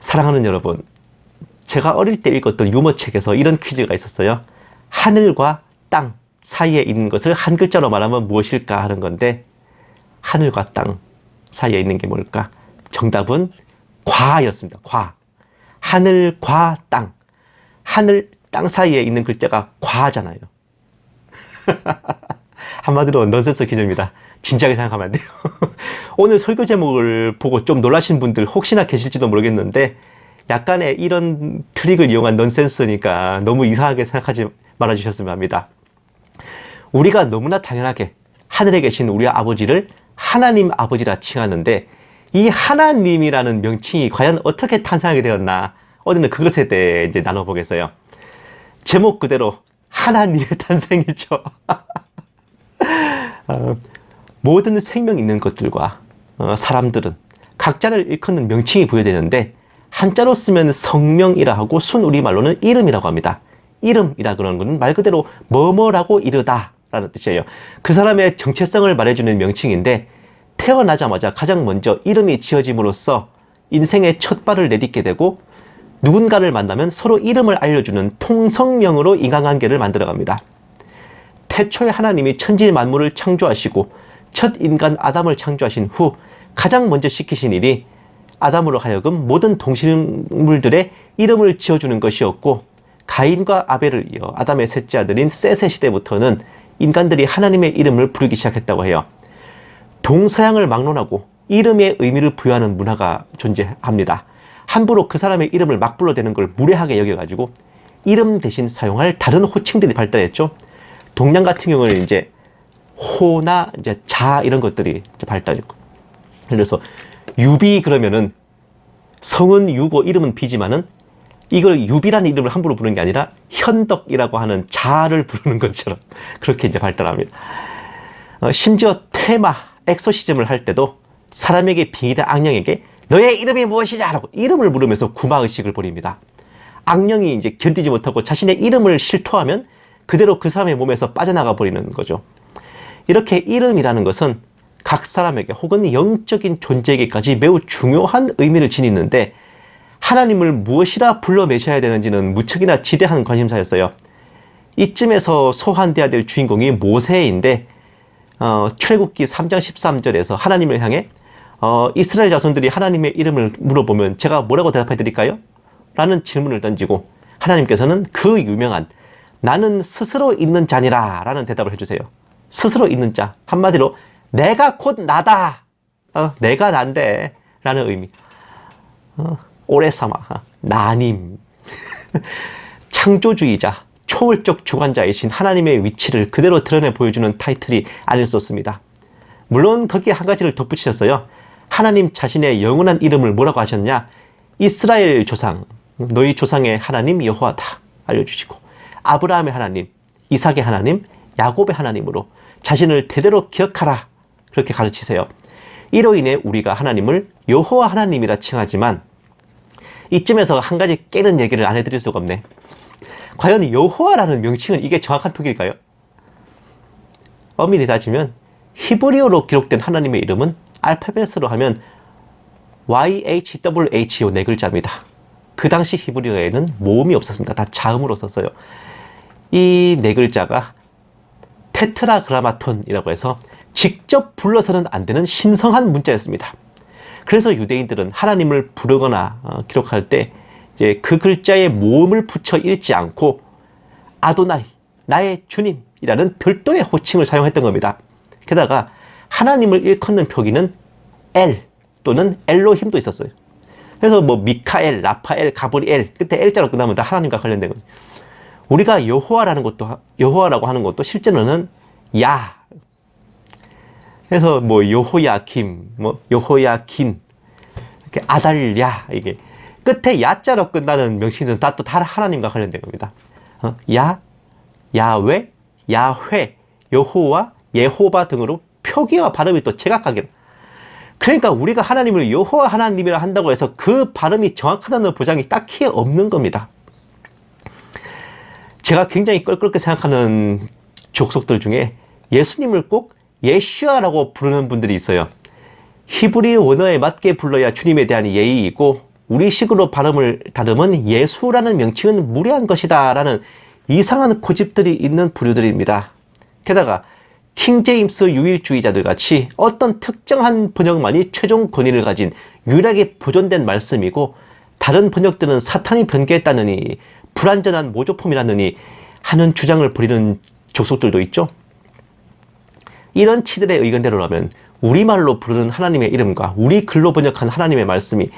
사랑하는 여러분, 제가 어릴 때 읽었던 유머책에서 이런 퀴즈가 있었어요. 하늘과 땅 사이에 있는 것을 한 글자로 말하면 무엇일까 하는 건데, 하늘과 땅 사이에 있는 게 뭘까? 정답은 과였습니다. 과. 하늘과 땅. 하늘, 땅 사이에 있는 글자가 과잖아요. 한마디로 넌센스 퀴즈입니다. 진지하게 생각하면 안 돼요. 오늘 설교 제목을 보고 좀 놀라신 분들 혹시나 계실지도 모르겠는데, 약간의 이런 트릭을 이용한 넌센스니까 너무 이상하게 생각하지 말아주셨으면 합니다. 우리가 너무나 당연하게 하늘에 계신 우리 아버지를 하나님 아버지라 칭하는데, 이 하나님이라는 명칭이 과연 어떻게 탄생하게 되었나, 오늘은 그것에 대해 이제 나눠보겠어요. 제목 그대로 하나님의 탄생이죠. 모든 생명 있는 것들과 사람들은 각자를 일컫는 명칭이 부여되는데, 한자로 쓰면 성명이라 하고 순우리말로는 이름이라고 합니다. 이름이라 그러는 것은 말 그대로 뭐뭐라고 이르다 라는 뜻이에요. 그 사람의 정체성을 말해주는 명칭인데, 태어나자마자 가장 먼저 이름이 지어짐으로써 인생의 첫 발을 내딛게 되고, 누군가를 만나면 서로 이름을 알려주는 통성명으로 인간관계를 만들어갑니다. 태초에 하나님이 천지 만물을 창조하시고 첫 인간 아담을 창조하신 후 가장 먼저 시키신 일이 아담으로 하여금 모든 동식물들의 이름을 지어주는 것이었고, 가인과 아벨을 이어 아담의 셋째 아들인 셋의 시대부터는 인간들이 하나님의 이름을 부르기 시작했다고 해요. 동서양을 막론하고 이름의 의미를 부여하는 문화가 존재합니다. 함부로 그 사람의 이름을 막 불러대는 걸 무례하게 여겨가지고 이름 대신 사용할 다른 호칭들이 발달했죠. 동양 같은 경우는 이제 호나 이제 자 이런 것들이 발달했고, 그래서 유비 그러면은 성은 유고 이름은 비지만은 이걸 유비라는 이름을 함부로 부르는 게 아니라 현덕이라고 하는 자를 부르는 것처럼 그렇게 이제 발달합니다. 심지어 테마, 엑소시즘을 할 때도 사람에게 빙의된 악령에게 너의 이름이 무엇이냐 라고 이름을 물으면서 구마의식을 벌입니다. 악령이 이제 견디지 못하고 자신의 이름을 실토하면 그대로 그 사람의 몸에서 빠져나가 버리는 거죠. 이렇게 이름이라는 것은 각 사람에게 혹은 영적인 존재에게까지 매우 중요한 의미를 지니는데, 하나님을 무엇이라 불러 매셔야 되는지는 무척이나 지대한 관심사였어요. 이쯤에서 소환되어야 될 주인공이 모세인데, 출애굽기 3장 13절에서 하나님을 향해 이스라엘 자손들이 하나님의 이름을 물어보면 제가 뭐라고 대답해 드릴까요? 라는 질문을 던지고, 하나님께서는 그 유명한 나는 스스로 있는 자니라 라는 대답을 해주세요. 스스로 있는 자, 한마디로 내가 곧 나다, 내가 난데 라는 의미. 오래삼아 나님. 창조주의자, 초월적 주관자이신 하나님의 위치를 그대로 드러내 보여주는 타이틀이 아닐 수 없습니다. 물론 거기에 한 가지를 덧붙이셨어요. 하나님 자신의 영원한 이름을 뭐라고 하셨냐? 이스라엘 조상, 너희 조상의 하나님 여호와다 알려주시고, 아브라함의 하나님, 이삭의 하나님, 야곱의 하나님으로 자신을 대대로 기억하라 그렇게 가르치세요. 이로 인해 우리가 하나님을 여호와 하나님이라 칭하지만, 이쯤에서 한 가지 깨는 얘기를 안 해드릴 수가 없네. 과연 여호와라는 명칭은 이게 정확한 표기일까요? 엄밀히 따지면 히브리어로 기록된 하나님의 이름은 알파벳으로 하면 YHWH 네 글자입니다. 그 당시 히브리어에는 모음이 없었습니다. 다 자음으로 썼어요. 이 네 글자가 테트라그라마톤이라고 해서 직접 불러서는 안 되는 신성한 문자였습니다. 그래서 유대인들은 하나님을 부르거나 기록할 때 이제 그 글자에 모음을 붙여 읽지 않고 아도나이, 나의 주님이라는 별도의 호칭을 사용했던 겁니다. 게다가 하나님을 일컫는 표기는 엘 또는 엘로힘도 있었어요. 그래서 뭐 미카엘, 라파엘, 가브리엘 끝에 엘자로 끝나면 다 하나님과 관련된 거예요. 우리가 여호와라고 하는 것도 실제로는 야. 그래서 뭐 여호야김, 뭐 여호야긴, 이렇게 아달랴, 이게 끝에 야자로 끝나는 명칭은 다 또 다른 하나님과 관련된 겁니다. 야, 야외, 야훼, 여호와, 예호바 등으로 표기와 발음이 또 제각각이에요. 그러니까 우리가 하나님을 여호와 하나님이라 한다고 해서 그 발음이 정확하다는 보장이 딱히 없는 겁니다. 제가 굉장히 껄끄럽게 생각하는 족속들 중에 예수님을 꼭 예슈아라고 부르는 분들이 있어요. 히브리 원어에 맞게 불러야 주님에 대한 예의이고, 우리식으로 발음을 다듬은 예수라는 명칭은 무례한 것이다 라는 이상한 고집들이 있는 부류들입니다. 게다가 킹제임스 유일주의자들 같이 어떤 특정한 번역만이 최종 권위를 가진 유일하게 보존된 말씀이고 다른 번역들은 사탄이 변개했다느니 불완전한 모조품이라느니 하는 주장을 벌이는 족속들도 있죠. 이런 치들의 의견대로라면 우리말로 부르는 하나님의 이름과 우리 글로 번역한 하나님의 말씀이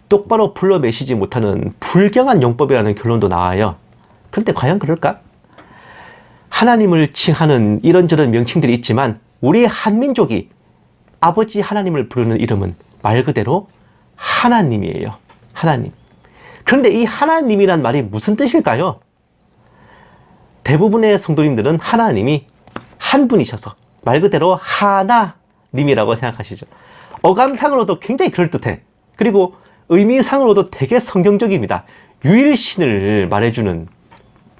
똑바로 불러매시지 못하는 불경한 용법이라는 결론도 나와요. 그런데 과연 그럴까? 하나님을 칭하는 이런저런 명칭들이 있지만 우리 한민족이 아버지 하나님을 부르는 이름은 말 그대로 하나님이에요. 하나님. 그런데 이 하나님이란 말이 무슨 뜻일까요? 대부분의 성도님들은 하나님이 한 분이셔서 말 그대로 하나님이라고 생각하시죠. 어감상으로도 굉장히 그럴듯해. 그리고 의미상으로도 되게 성경적입니다. 유일신을 말해주는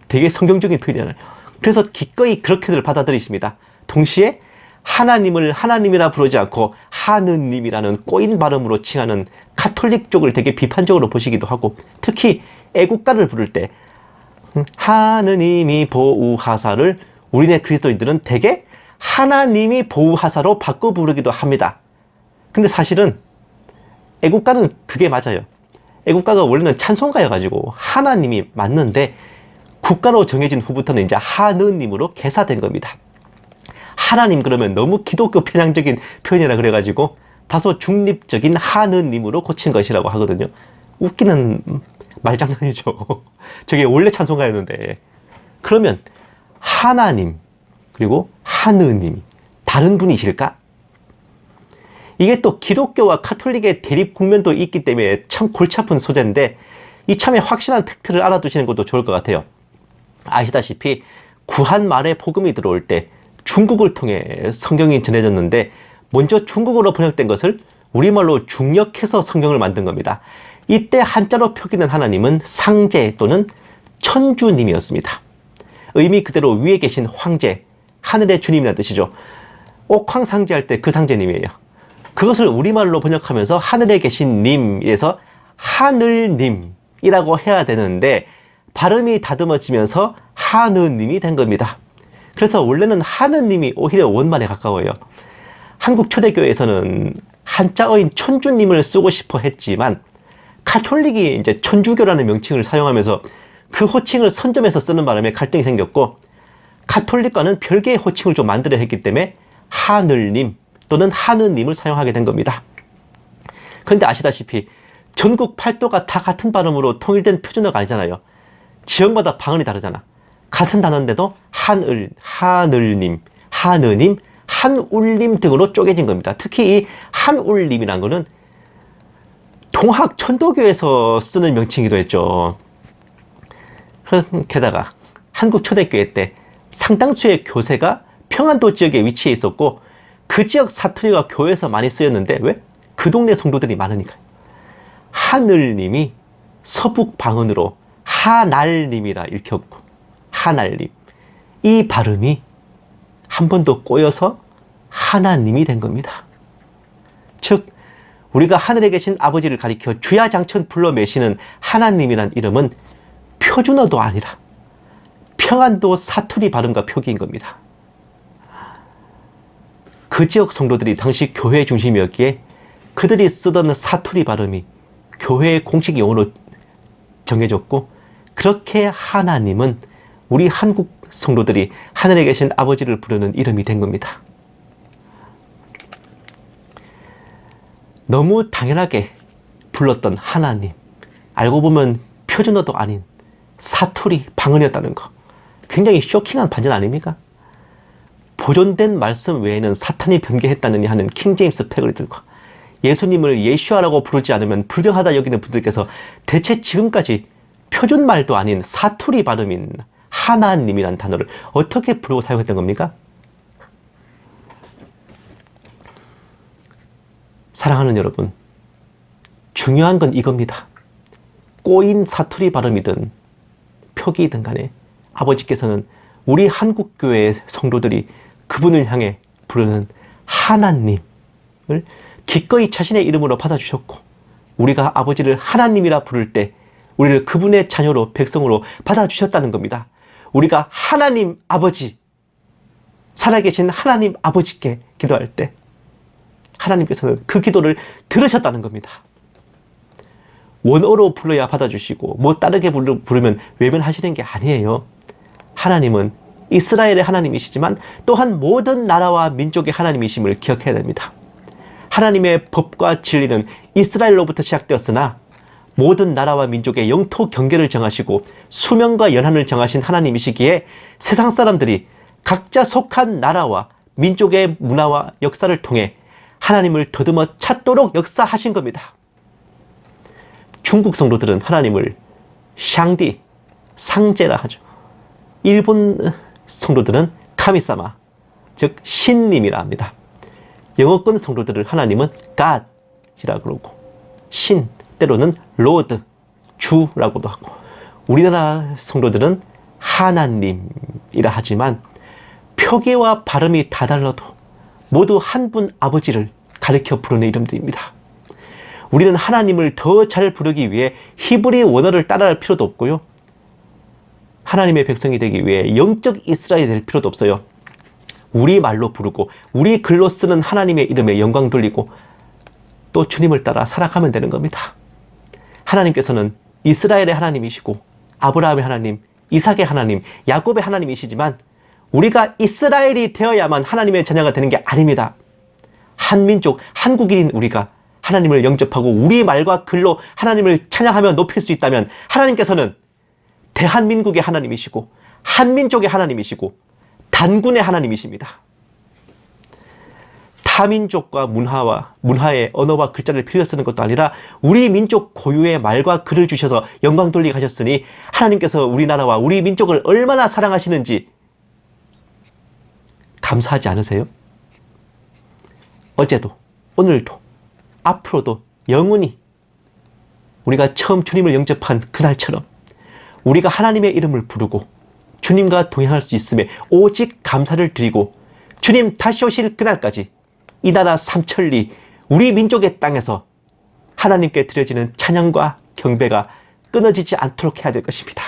되게 성경적인 표현이잖아요. 그래서 기꺼이 그렇게들 받아들이십니다. 동시에 하나님을 하나님이라 부르지 않고 하느님이라는 꼬인 발음으로 칭하는 가톨릭 쪽을 되게 비판적으로 보시기도 하고, 특히 애국가를 부를 때 하느님이 보우하사를 우리네 그리스도인들은 되게 하나님이 보우하사로 바꿔 부르기도 합니다. 근데 사실은 애국가는 그게 맞아요. 애국가가 원래는 찬송가여가지고 하나님이 맞는데 국가로 정해진 후부터는 이제 하느님으로 개사된 겁니다. 하나님 그러면 너무 기독교 편향적인 표현이라 그래가지고 다소 중립적인 하느님으로 고친 것이라고 하거든요. 웃기는 말장난이죠. 저게 원래 찬송가였는데. 그러면 하나님 그리고 하느님 다른 분이실까? 이게 또 기독교와 카톨릭의 대립 국면도 있기 때문에 참 골치 아픈 소재인데 이참에 확실한 팩트를 알아두시는 것도 좋을 것 같아요. 아시다시피 구한 말에 복음이 들어올 때 중국을 통해 성경이 전해졌는데 먼저 중국어로 번역된 것을 우리말로 중역해서 성경을 만든 겁니다. 이때 한자로 표기된 하나님은 상제 또는 천주님이었습니다. 의미 그대로 위에 계신 황제, 하늘의 주님이라는 뜻이죠. 옥황상제할 때 그 상제님이에요. 그것을 우리말로 번역하면서 하늘에 계신 님에서 하늘님이라고 해야 되는데 발음이 다듬어지면서 하느님이 된 겁니다. 그래서 원래는 하느님이 오히려 원말에 가까워요. 한국 초대교회에서는 한자어인 천주님을 쓰고 싶어 했지만 가톨릭이 이제 천주교라는 명칭을 사용하면서 그 호칭을 선점해서 쓰는 바람에 갈등이 생겼고, 가톨릭과는 별개의 호칭을 좀 만들어 했기 때문에 하늘님 또는 하느님을 사용하게 된 겁니다. 그런데 아시다시피 전국 팔도가 다 같은 발음으로 통일된 표준어가 아니잖아요. 지역마다 방언이 다르잖아. 같은 단어인데도 하늘, 하늘님, 하느님, 한울님 등으로 쪼개진 겁니다. 특히 이 한울님이라는 거는 동학 천도교에서 쓰는 명칭이기도 했죠. 게다가 한국 초대교회 때 상당수의 교세가 평안도 지역에 위치해 있었고 그 지역 사투리가 교회에서 많이 쓰였는데 왜? 그 동네 성도들이 많으니까요. 하늘님이 서북 방언으로 하날님이라 읽혔고, 하날님. 이 발음이 한 번 더 꼬여서 하나님이 된 겁니다. 즉 우리가 하늘에 계신 아버지를 가리켜 주야장천 불러매시는 하나님이란 이름은 표준어도 아니라 평안도 사투리 발음과 표기인 겁니다. 그 지역 성도들이 당시 교회 중심이었기에 그들이 쓰던 사투리 발음이 교회의 공식 용어로 정해졌고, 그렇게 하나님은 우리 한국 성도들이 하늘에 계신 아버지를 부르는 이름이 된 겁니다. 너무 당연하게 불렀던 하나님, 알고 보면 표준어도 아닌 사투리 방언이었다는 거, 굉장히 쇼킹한 반전 아닙니까? 보존된 말씀 외에는 사탄이 변개했다느니 하는 킹제임스 패거리들과 예수님을 예슈아라고 부르지 않으면 불경하다 여기는 분들께서 대체 지금까지 표준말도 아닌 사투리 발음인 하나님이라는 단어를 어떻게 부르고 사용했던 겁니까? 사랑하는 여러분, 중요한 건 이겁니다. 꼬인 사투리 발음이든 표기이든 간에 아버지께서는 우리 한국교회의 성도들이 그분을 향해 부르는 하나님을 기꺼이 자신의 이름으로 받아주셨고, 우리가 아버지를 하나님이라 부를 때 우리를 그분의 자녀로 백성으로 받아주셨다는 겁니다. 우리가 하나님 아버지, 살아계신 하나님 아버지께 기도할 때 하나님께서는 그 기도를 들으셨다는 겁니다. 원어로 불러야 받아주시고 뭐 다르게 부르면 외면하시는 게 아니에요. 하나님은 이스라엘의 하나님이시지만 또한 모든 나라와 민족의 하나님이심을 기억해야 됩니다. 하나님의 법과 진리는 이스라엘로부터 시작되었으나 모든 나라와 민족의 영토 경계를 정하시고 수명과 연한을 정하신 하나님이시기에 세상 사람들이 각자 속한 나라와 민족의 문화와 역사를 통해 하나님을 더듬어 찾도록 역사하신 겁니다. 중국 성도들은 하나님을 샹디, 상제라 하죠. 일본 성도들은 카미사마, 즉 신님이라 합니다. 영어권 성도들은 하나님은 God이라 그러고 신, 때로는 Lord, 주라고도 하고 우리나라 성도들은 하나님이라 하지만 표기와 발음이 다 달라도 모두 한 분 아버지를 가리켜 부르는 이름들입니다. 우리는 하나님을 더 잘 부르기 위해 히브리 원어를 따라할 필요도 없고요. 하나님의 백성이 되기 위해 영적 이스라엘이 될 필요도 없어요. 우리 말로 부르고 우리 글로 쓰는 하나님의 이름에 영광 돌리고 또 주님을 따라 살아가면 되는 겁니다. 하나님께서는 이스라엘의 하나님이시고 아브라함의 하나님, 이삭의 하나님, 야곱의 하나님이시지만 우리가 이스라엘이 되어야만 하나님의 자녀가 되는 게 아닙니다. 한민족, 한국인인 우리가 하나님을 영접하고 우리 말과 글로 하나님을 찬양하며 높일 수 있다면 하나님께서는 대한민국의 하나님이시고 한민족의 하나님이시고 단군의 하나님이십니다. 타민족과 문화의 언어와 글자를 빌려 쓰는 것도 아니라 우리 민족 고유의 말과 글을 주셔서 영광 돌리게 하셨으니 하나님께서 우리나라와 우리 민족을 얼마나 사랑하시는지 감사하지 않으세요? 어제도 오늘도 앞으로도 영원히 우리가 처음 주님을 영접한 그날처럼 우리가 하나님의 이름을 부르고 주님과 동행할 수 있음에 오직 감사를 드리고 주님 다시 오실 그날까지 이 나라 삼천리 우리 민족의 땅에서 하나님께 드려지는 찬양과 경배가 끊어지지 않도록 해야 될 것입니다.